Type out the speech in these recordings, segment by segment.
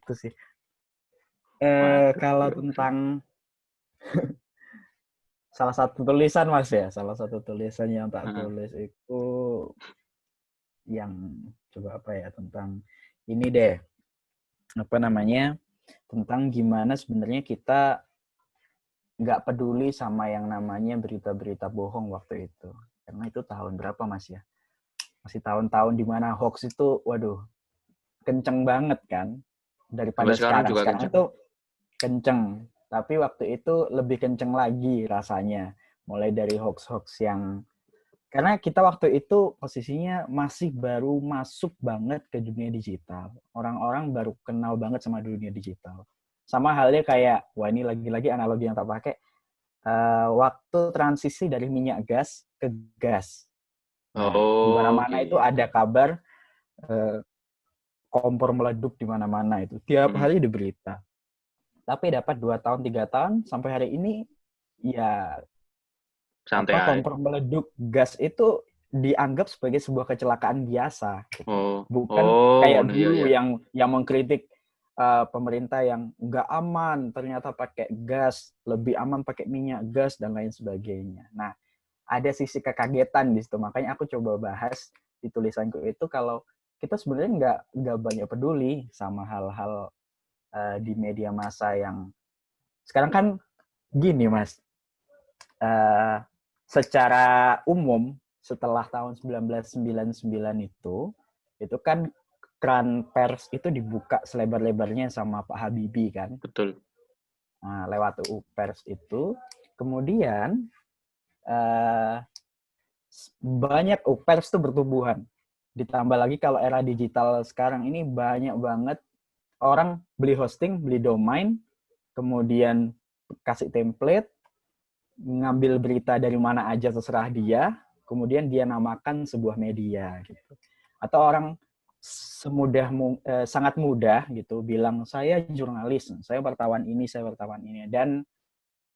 gitu sih. Mantap. Kalau tentang salah satu tulisan Mas ya, salah satu tulisan yang tak Heeh. tulis itu yang coba apa ya, tentang ini deh, apa namanya, tentang gimana sebenarnya kita nggak peduli sama yang namanya berita-berita bohong waktu itu. Karena itu tahun berapa Mas ya? Masih tahun-tahun di mana hoax itu, waduh, kenceng banget kan Sampai daripada sekarang sekarang. juga Sekarang kenceng. itu kenceng, tapi waktu itu lebih kenceng lagi rasanya. Mulai dari hoax-hoax yang karena kita waktu itu posisinya masih baru masuk banget ke dunia digital. Orang-orang baru kenal banget sama dunia digital. Sama halnya kayak, wah ini lagi-lagi analogi yang tak pakai, waktu transisi dari minyak gas ke gas. Nah, di Oh, mana-mana itu gitu. ada kabar eh, kompor meleduk di mana-mana itu. Tiap Mm-mm. hari di berita. Tapi dapat 2 tahun, 3 tahun, sampai hari ini, ya Santai apa aja. kompor meleduk gas itu dianggap sebagai sebuah kecelakaan biasa gitu. Oh, Bukan oh, kayak nah, iya, dulu iya. yang mengkritik pemerintah yang nggak aman, ternyata pakai gas, lebih aman pakai minyak gas dan lain sebagainya. Nah, ada sisi kekagetan di situ. Makanya aku coba bahas di tulisanku itu kalau kita sebenarnya nggak banyak peduli sama hal-hal di media massa yang sekarang kan gini Mas, uh, secara umum setelah tahun 1999 itu kan keran pers itu dibuka selebar-lebarnya sama Pak Habibie kan. Betul. Nah, lewat UU Pers itu, kemudian uh, banyak UU Pers itu bertumbuhan. Ditambah lagi kalau era digital sekarang ini banyak banget orang beli hosting, beli domain, kemudian kasih template, ngambil berita dari mana aja terserah dia, kemudian dia namakan sebuah media gitu. Atau orang sangat mudah gitu bilang saya jurnalis, saya wartawan ini, saya wartawan ini. Dan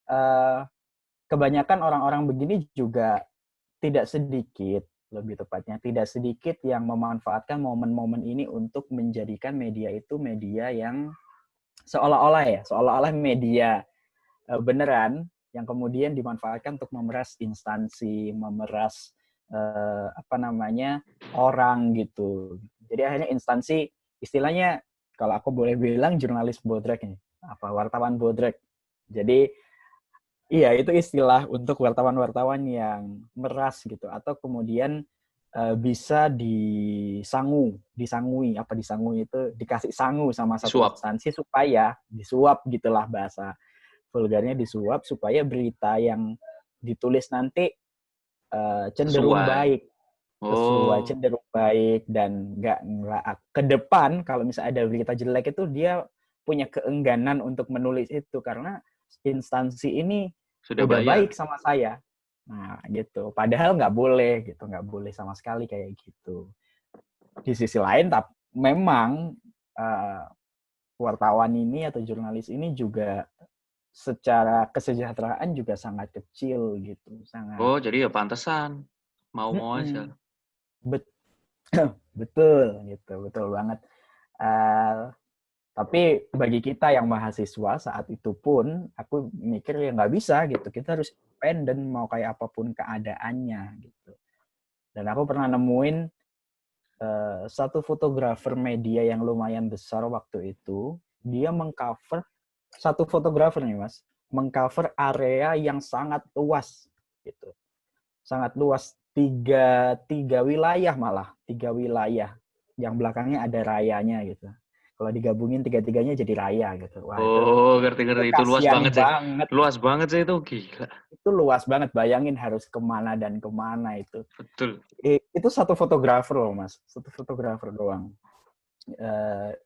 eh, kebanyakan orang-orang begini juga tidak sedikit, lebih tepatnya tidak sedikit yang memanfaatkan momen-momen ini untuk menjadikan media itu media yang seolah-olah media beneran yang kemudian dimanfaatkan untuk memeras instansi, memeras apa namanya orang gitu. Jadi akhirnya instansi istilahnya kalau aku boleh bilang jurnalis bodrek nih, apa wartawan bodrek. Jadi iya itu istilah untuk wartawan-wartawan yang meras gitu atau kemudian bisa disangui apa disangui itu dikasih sangu sama satu Disuap. instansi supaya disuap gitulah bahasa vulgarnya disuap supaya berita yang ditulis nanti cenderung Sesuai. baik sesuai Oh, cenderung baik dan nggak ke depan kalau misalnya ada berita jelek itu dia punya keengganan untuk menulis itu karena instansi ini sudah udah bayar. baik sama saya. Nah gitu padahal nggak boleh gitu nggak boleh sama sekali kayak gitu. Di sisi lain tapi memang uh, wartawan ini atau jurnalis ini juga secara kesejahteraan juga sangat kecil gitu, sangat Oh, jadi ya pantesan. Mau-mau aja. bet betul gitu, betul banget. Uh, tapi bagi kita yang mahasiswa saat itu pun, aku mikir ya nggak bisa gitu, kita harus independen mau kayak apapun keadaannya gitu. Dan aku pernah nemuin satu fotografer media yang lumayan besar waktu itu, dia mengcover satu fotografer nih mas, mengcover area yang sangat luas gitu. Sangat luas tiga wilayah malah tiga wilayah yang belakangnya ada rayanya gitu kalau digabungin tiga-tiganya jadi raya gitu wah Oh, itu ngerti-ngerti. Itu luas kasihan banget sih. banget Luas banget sih itu. Gila. itu luas banget bayangin harus kemana dan kemana itu Betul. itu satu fotografer loh mas satu fotografer doang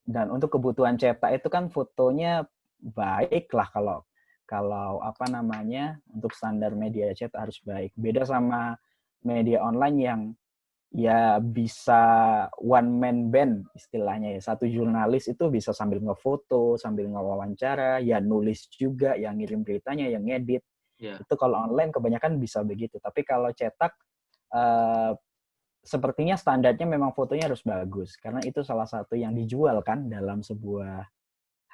dan untuk kebutuhan cetak itu kan fotonya baik lah kalau kalau apa namanya untuk standar media cetak harus baik beda sama media online yang ya bisa one man band istilahnya ya satu jurnalis itu bisa sambil ngefoto sambil ngewawancara ya nulis juga yang ngirim beritanya yang ngedit Ya. itu kalau online kebanyakan bisa begitu tapi kalau cetak eh, sepertinya standarnya memang fotonya harus bagus karena itu salah satu yang dijual kan dalam sebuah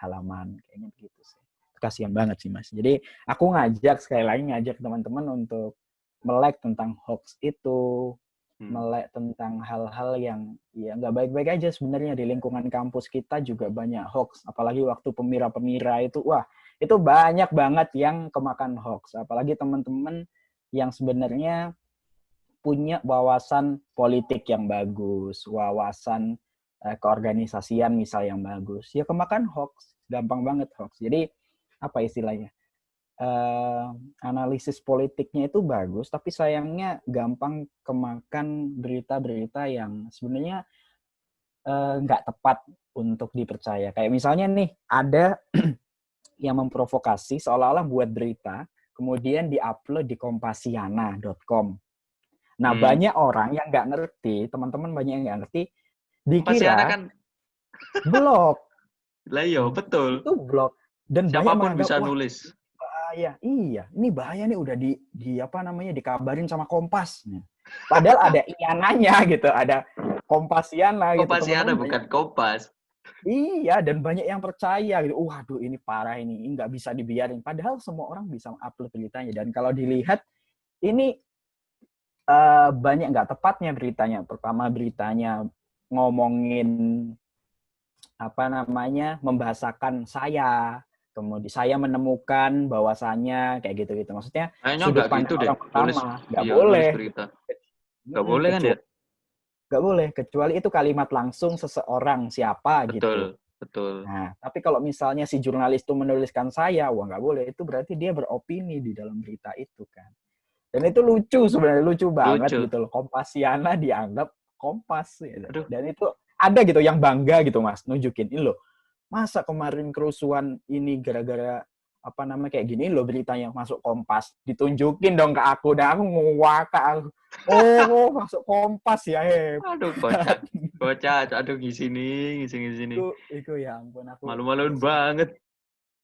halaman, kayaknya begitu sih. Kasian banget sih Mas. Jadi aku sekali lagi ngajak teman-teman untuk melek tentang hoax itu, melek tentang hal-hal yang ya nggak baik-baik aja sebenarnya. Di lingkungan kampus kita juga banyak hoax, apalagi waktu pemira-pemira itu, wah itu banyak banget yang kemakan hoax, apalagi teman-teman yang sebenarnya punya wawasan politik yang bagus, wawasan keorganisasian misal yang bagus, ya kemakan hoax, gampang banget hoax. Jadi apa istilahnya? Analisis politiknya itu bagus, tapi sayangnya gampang kemakan berita-berita yang sebenarnya nggak tepat untuk dipercaya. Kayak misalnya nih, ada yang memprovokasi seolah-olah buat berita, kemudian diupload di kompasiana.com. Nah, banyak orang yang nggak ngerti, teman-teman banyak yang nggak ngerti, Kompasiana dikira kan blog. lah iya betul. Itu blog. Dan banyak Siapapun menganggap, bisa wah nulis. bahaya. Iya, ini bahaya nih udah di apa namanya dikabarin sama Kompas. Padahal ada iananya gitu, ada Kompasiana gitu. Kompasiana Teman-teman banyak. bukan Kompas. Iya, dan banyak yang percaya gitu. Waduh, ini parah ini nggak bisa dibiarin. Padahal semua orang bisa upload beritanya. Dan kalau dilihat, ini banyak nggak tepatnya beritanya. Pertama beritanya ngomongin apa namanya membahasakan saya, kemudian saya menemukan bahwasannya kayak gitu-gitu. Maksudnya Kayaknya sudut nggak gitu pandang deh. orang pertama nggak Nulis boleh, berita. Nggak boleh kan ya? nggak boleh kecuali itu kalimat langsung seseorang siapa gitu. Betul, betul. Nah, tapi kalau misalnya si jurnalis itu menuliskan saya, wah nggak boleh. Itu berarti dia beropini di dalam berita itu kan. Dan itu lucu sebenarnya, lucu banget Lucu. gitu loh. Kompasiana dianggap Kompas gitu. Aduh, Dan itu ada gitu yang bangga gitu Mas, nunjukin ini loh. Masa kemarin kerusuhan ini gara-gara apa namanya kayak gini loh beritanya masuk Kompas. Ditunjukin dong ke aku, dan aku ngewaka. Oh, masuk Kompas ya, aduh hebat. kocak. Kocak, aduh ngisi sini. Itu ya ampun aku Malu-maluin banget.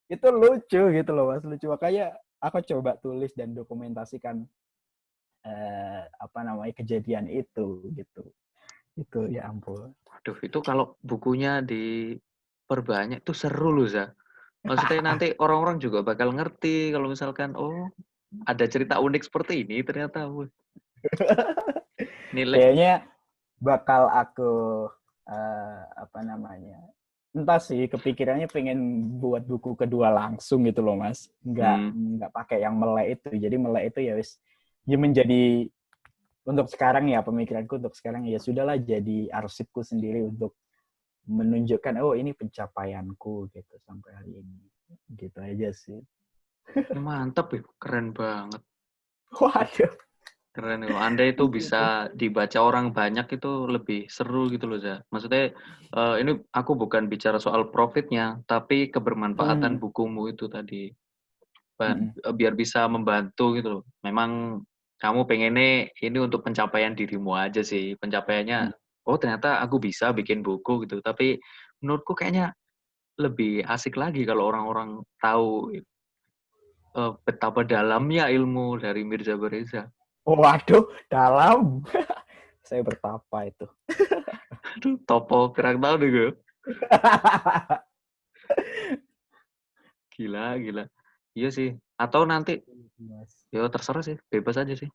itu lucu gitu loh Mas, lucu. Makanya aku coba tulis dan dokumentasikan apa namanya kejadian itu gitu. Itu ya ampun. Aduh, itu kalau bukunya diperbanyak tuh seru loh, Za. Maksudnya nanti orang-orang juga bakal ngerti kalau misalkan, oh, ada cerita unik seperti ini ternyata. Wih, nilai. Kayaknya bakal aku apa namanya? Entah sih kepikirannya pengen buat buku kedua langsung gitu loh Mas. Nggak pakai yang melek itu. Jadi melek itu ya wis ya menjadi untuk sekarang ya pemikiranku untuk sekarang ya sudahlah jadi arsipku sendiri untuk menunjukkan oh ini pencapaianku gitu sampai hari ini. Gitu aja sih. Mantap ya, keren banget. Waduh. Keren loh. Anda itu bisa dibaca orang banyak itu lebih seru gitu loh, Za. Maksudnya ini aku bukan bicara soal profitnya, tapi kebermanfaatan bukumu itu tadi. Biar bisa membantu gitu loh. Memang kamu pengennya ini untuk pencapaian dirimu aja sih. Pencapaiannya, oh ternyata aku bisa bikin buku gitu. Tapi menurutku kayaknya lebih asik lagi kalau orang-orang tahu betapa dalamnya ilmu dari Mirza Bareza. Waduh, dalam. Saya bertapa itu. Aduh, topo kurang tahu deh gue. Gila, gila. Iya sih. Atau nanti, ya terserah sih, bebas aja sih.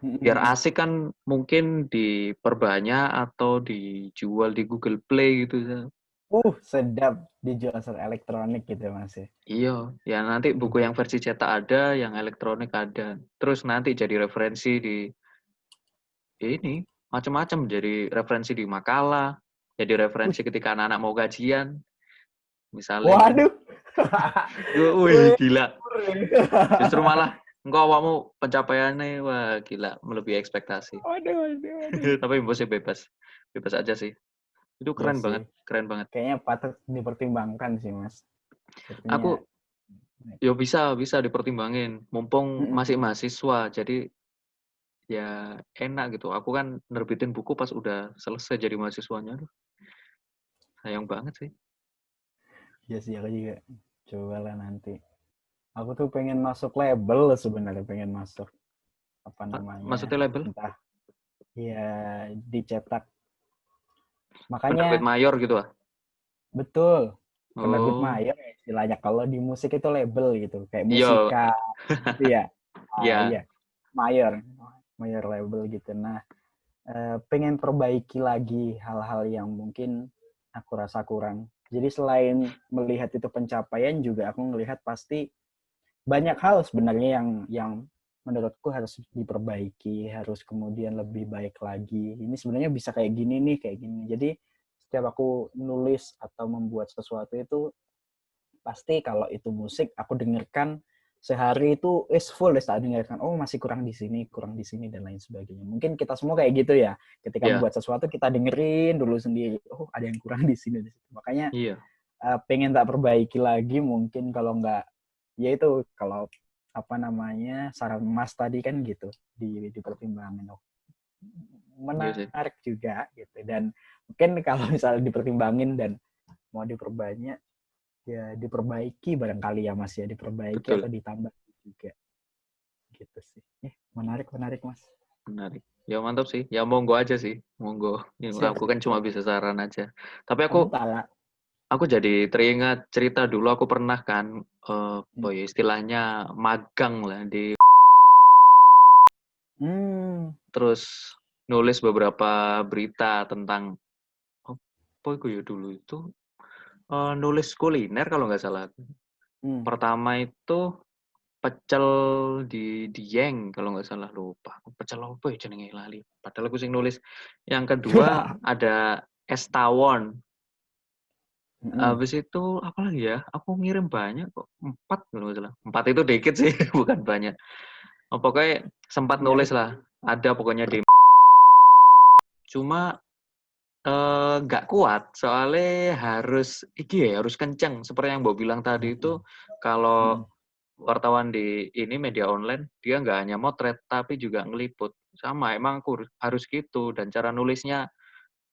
Biar asik kan mungkin diperbanyak atau dijual di Google Play gitu. Sedap dijual secara elektronik gitu Mas. Iya, ya nanti buku yang versi cetak ada, yang elektronik ada. Terus nanti jadi referensi di ini, macam-macam. Jadi referensi di makalah, jadi referensi ketika anak-anak mau gajian. Misalnya kan. Waduh. Wih, gila. Justru malah engkau awakmu pencapaiannya wah gila melebihi ekspektasi. Waduh. Tapi bosnya bebas. Bebas aja sih. Itu keren banget, keren banget. Kayaknya patut dipertimbangkan sih, Mas. Aku ya bisa dipertimbangin. Mumpung masih mahasiswa, jadi ya enak gitu. Aku kan nerbitin buku pas udah selesai jadi mahasiswanya. Aduh, sayang banget sih. Iya sih, aku juga cobalah nanti. Aku tuh pengen masuk label sebenarnya, pengen masuk apa namanya? Maksudnya label? Entah ya dicetak. Makanya penerbit mayor gitu ah. betul. penerbit Oh, mayor ya istilahnya. Kalau di musik itu label gitu, kayak iya, Musika gitu ya. iya, Iya, mayor, mayor label gitu. Nah, pengen perbaiki lagi hal-hal yang mungkin aku rasa kurang. Jadi selain melihat itu pencapaian juga aku melihat pasti banyak hal sebenarnya yang menurutku harus diperbaiki, harus kemudian lebih baik lagi. Ini sebenarnya bisa kayak gini nih, kayak gini. Jadi setiap aku nulis atau membuat sesuatu itu pasti kalau itu musik aku dengarkan sehari itu is full deh saat dengarkan, oh masih kurang di sini dan lain sebagainya. Mungkin kita semua kayak gitu ya. Ketika iya, membuat sesuatu kita dengerin dulu sendiri, oh ada yang kurang di sini di situ. Makanya iya, pengen tak perbaiki lagi mungkin kalau nggak ya itu kalau apa namanya saran Mas tadi kan gitu di pertimbangan iya sih. menarik juga gitu dan mungkin kalau misalnya dipertimbangin dan mau diperbanyak ya diperbaiki barangkali ya Mas ya diperbaiki atau Betul, ditambah juga gitu sih. Menarik menarik Mas. menarik. Ya mantap sih. Ya monggo aja sih, monggo. Ya, Siap aku siap kan cuma siap. bisa saran aja. Tapi Sementara. aku jadi teringat cerita dulu aku pernah kan, apa Hmm. ya istilahnya magang lah di Hmm. terus nulis beberapa berita tentang apa itu ya dulu itu nulis kuliner kalau nggak salah. Hmm. Pertama itu pecel di Dieng kalau nggak salah lupa. Pecel apa ya jenenge lali. Padahal aku sing nulis. Yang kedua ada es tawon. Hmm. Habis itu apa lagi ya? Aku ngirim banyak kok. 4 kalau nggak salah. 4 itu dikit sih, bukan banyak. Pokoknya sempat Iya nulis itu. lah. Ada pokoknya di cuma nggak kuat soalnya harus iki ya harus kenceng seperti yang Mbok bilang tadi itu kalau Hmm. wartawan di ini media online dia nggak hanya motret tapi juga ngeliput sama emang aku harus gitu dan cara nulisnya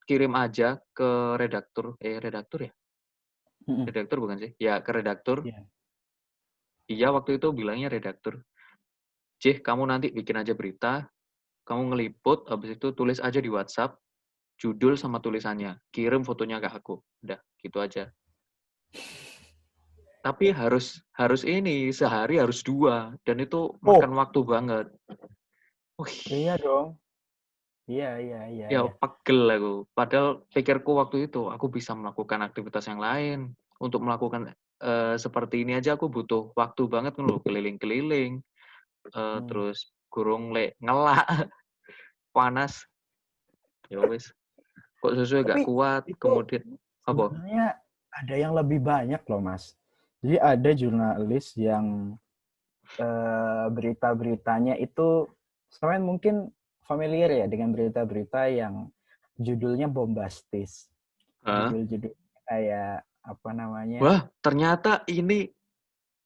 kirim aja ke redaktur ya Hmm. redaktur bukan sih ya ke redaktur Iya. iya waktu itu bilangnya redaktur Cih kamu nanti bikin aja berita kamu ngeliput habis itu tulis aja di WhatsApp judul sama tulisannya kirim fotonya ke aku udah gitu aja. Tapi harus harus ini, sehari harus 2 dan itu makan Oh, waktu banget. Wih, iya dong. Iya, iya, iya, ya iya. pegel aku. Padahal pikirku waktu itu, aku bisa melakukan aktivitas yang lain. Untuk melakukan seperti ini aja aku butuh waktu banget kan loh, keliling-keliling, Hmm. terus gurung lek ngelak, panas, ya wis. Kok sesuai gak Tapi kuat, itu kemudian apa? sebenarnya ada yang lebih banyak loh, Mas. Jadi ada jurnalis yang berita-beritanya itu sebenarnya mungkin familiar ya dengan berita-berita yang judulnya bombastis. Hah? Judul-judul kayak apa namanya? Wah, ternyata ini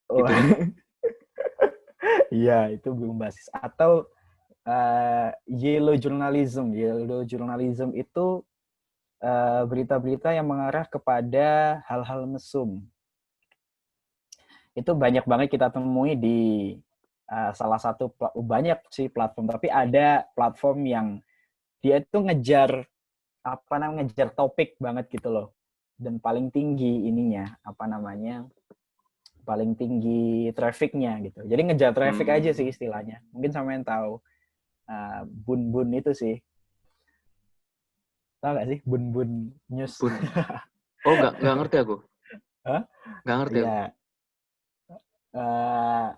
Oh, gitu kan. iya, itu bombastis. Atau yellow journalism. Yellow journalism itu berita-berita yang mengarah kepada hal-hal mesum. Itu banyak banget kita temui di salah satu banyak sih platform, tapi ada platform yang dia itu ngejar apa namanya ngejar topik banget gitu loh. Dan paling tinggi ininya apa namanya paling tinggi trafficnya gitu. Jadi ngejar traffic aja sih Hmm, istilahnya. Mungkin sama yang tahu bun-bun itu sih. Tahu nggak sih bun-bun news? bun. Oh, nggak ngerti aku. Hah? Nggak ngerti aku. Iya. Uh,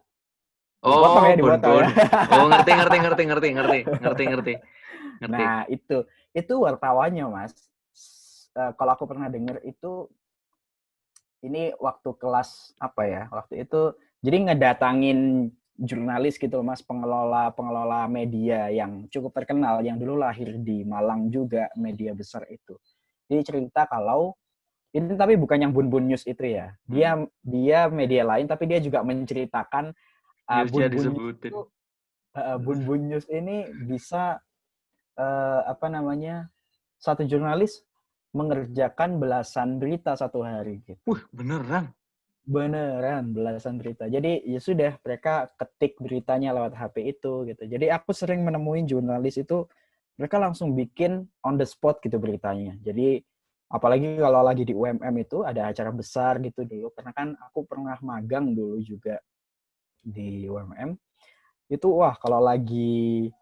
dipotong Oh, ya, dipotong bun-bun. ya. Oh, ngerti, ngerti, ngerti, ngerti, ngerti, ngerti, ngerti, ngerti. Nah, itu wartawannya, Mas. Kalau aku pernah dengar itu ini waktu kelas apa ya? Waktu itu jadi ngedatangin jurnalis gitu Mas, pengelola media yang cukup terkenal yang dulu lahir di Malang juga, media besar itu. Jadi cerita kalau ini tapi bukan yang Bun Bun News itu ya. Hmm. Dia media lain tapi dia juga menceritakan Newsnya Bun Bun News disebutin. itu Bun Bun News ini bisa apa namanya satu jurnalis mengerjakan belasan berita satu hari gitu. Beneran? Beneran belasan berita. Jadi ya sudah mereka ketik beritanya lewat HP itu gitu. Jadi aku sering menemui jurnalis itu mereka langsung bikin on the spot gitu beritanya. Jadi Apalagi kalau lagi di UMM itu ada acara besar gitu dulu. Karena kan aku pernah magang dulu juga di UMM. Itu wah kalau lagi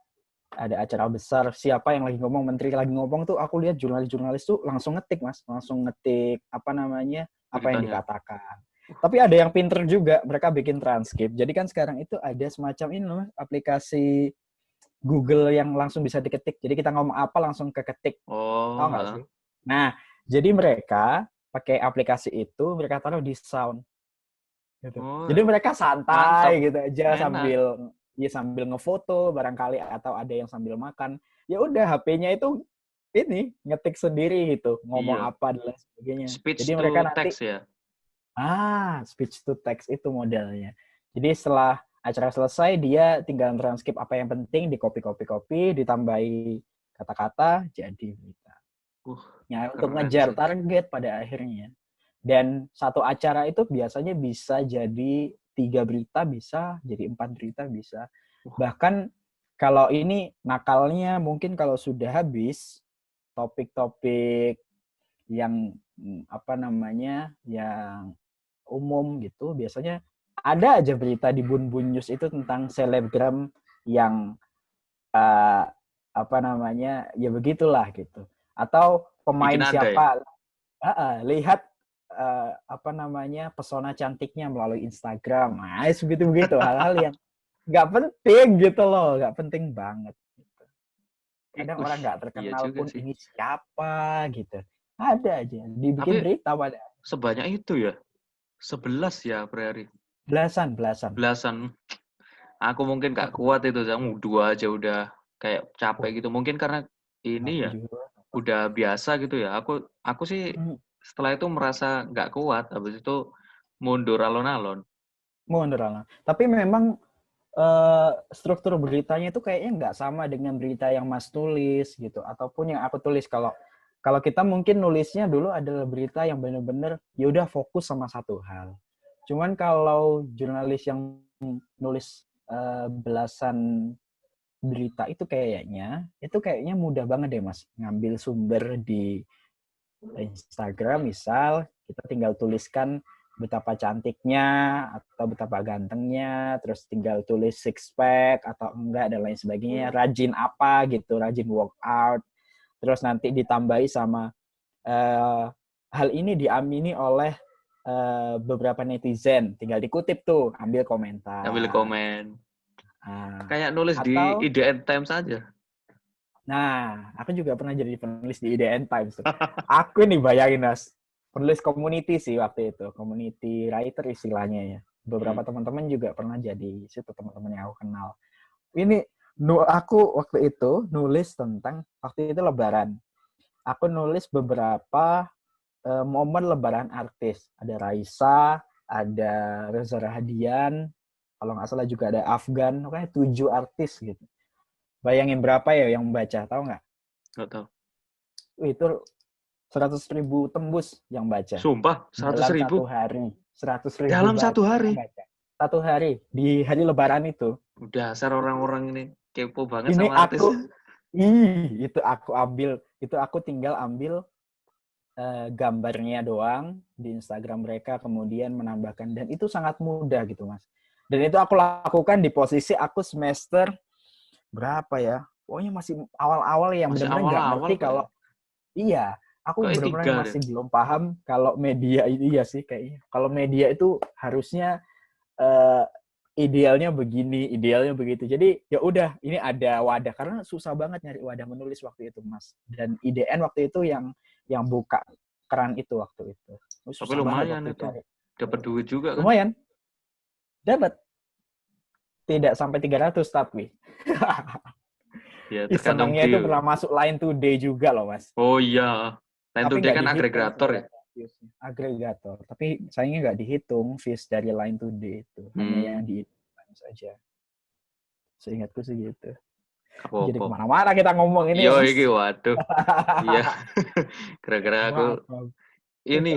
ada acara besar, siapa yang lagi ngomong, menteri lagi ngomong tuh aku lihat jurnalis-jurnalis tuh langsung ngetik Mas, langsung ngetik apa namanya, apa yang beritanya. dikatakan. Tapi ada yang pinter juga, mereka bikin transkrip. Jadi kan sekarang itu ada semacam ini loh, aplikasi Google yang langsung bisa diketik. Jadi kita ngomong apa langsung keketik. Tahu Oh, nggak sih? Nah, jadi mereka pakai aplikasi itu, mereka taruh di sound gitu. Jadi oh, mereka mantap, santai gitu aja enak. sambil ngefoto barangkali atau ada yang sambil makan. Ya udah HP-nya itu ini ngetik sendiri gitu, ngomong Iya, apa dan lain sebagainya. Jadi speech mereka to nanti text ya. speech to text itu modelnya. Jadi setelah acara selesai dia tinggal transkrip apa yang penting, di copy, ditambahi kata-kata, jadi berita. Uh, Ya untuk keren ngejar sih. target pada akhirnya. Dan satu acara itu biasanya bisa jadi 3 berita, bisa jadi 4 berita, bisa. Uh, Bahkan kalau ini nakalnya mungkin kalau sudah habis topik-topik yang apa namanya, yang umum gitu, biasanya ada aja berita di Bun News itu tentang selebgram yang uh, apa namanya, ya begitulah gitu. Atau bikin pemain ada ya. siapa, lihat apa namanya, pesona cantiknya melalui Instagram. Nah, begitu-begitu hal-hal yang nggak penting gitu loh, nggak penting banget. Gitu. Kadang orang nggak Iya terkenal juga pun sih. ini siapa gitu. Ada aja, dibikin Tapi berita pada sebanyak itu ya. 11 ya per hari. belasan. Belasan. Aku mungkin gak kuat itu, kamu 2 aja udah kayak Oh, capek gitu. Mungkin karena ini aku ya juga. udah biasa gitu ya. Aku sih Hmm, setelah itu merasa nggak kuat, habis itu mundur alon-alon. mundur lah. Tapi memang struktur beritanya itu kayaknya nggak sama dengan berita yang Mas tulis gitu, ataupun yang aku tulis. Kalau kalau kita mungkin nulisnya dulu adalah berita yang benar-benar ya udah fokus sama satu hal. Cuman kalau jurnalis yang nulis belasan berita itu kayaknya mudah banget deh Mas ngambil sumber di Instagram misal, kita tinggal tuliskan betapa cantiknya atau betapa gantengnya, terus tinggal tulis six pack atau enggak dan lain sebagainya, rajin apa gitu, rajin workout, terus nanti ditambahi sama hal ini diamini oleh beberapa netizen, tinggal dikutip tuh, ambil Ambil komentar. komen. Nah, Kayak nulis di atau IDN Times aja. Nah, aku juga pernah jadi penulis di IDN Times tuh. Aku nih bayangin Mas, penulis community sih waktu itu, community writer istilahnya ya. Hmm. Beberapa teman-teman juga pernah jadi situ, teman-teman yang aku kenal. Ini aku waktu itu nulis tentang waktu itu Lebaran. Aku nulis beberapa momen Lebaran artis. Ada Raisa, ada Reza Rahadian, kalau nggak salah juga ada Afgan, pokoknya 7 artis gitu. Bayangin berapa ya yang membaca, tahu nggak? Nggak tahu. Itu 100.000 tembus yang baca Sumpah, 100 dalam ribu satu hari. 100.000 dalam satu orang hari. baca satu hari di hari Lebaran itu. Dasar orang-orang ini kepo banget Ini sama artis. itu aku tinggal ambil gambarnya doang di Instagram mereka, kemudian menambahkan, dan itu sangat mudah gitu Mas. Dan itu aku lakukan di posisi aku semester berapa ya? Pokoknya masih awal-awal yang Masih benar-benar nggak awal-awal ngerti kok ya. kalau iya, aku Kok benar-benar E3 deh. masih belum paham kalau media itu iya sih kayaknya. Kalau media itu harusnya uh, idealnya begini, idealnya begitu. Jadi ya udah, ini ada wadah karena susah banget nyari wadah menulis waktu itu, Mas. Dan IDN waktu itu yang buka keran itu waktu itu. Tapi Susah banget lumayan waktu itu itu. cari. Dapat duit juga kan. Lumayan, dapat tidak sampai 300 tapi. Ya tergantung Senangnya itu view. pernah masuk Line Today juga loh, Mas. Oh iya. Line Tapi Today nggak kan dihitung agregator ya. sebenarnya views-nya. Agregator. Tapi sayangnya nggak dihitung views dari Line Today itu. Hanya yang Hmm, di saja. Seingatku sih gitu. Jadi apa-apa. kemana-mana kita ngomong ini Yo ya, Mas. iki waduh. Iya. Gara-gara aku Maaf, maaf. ini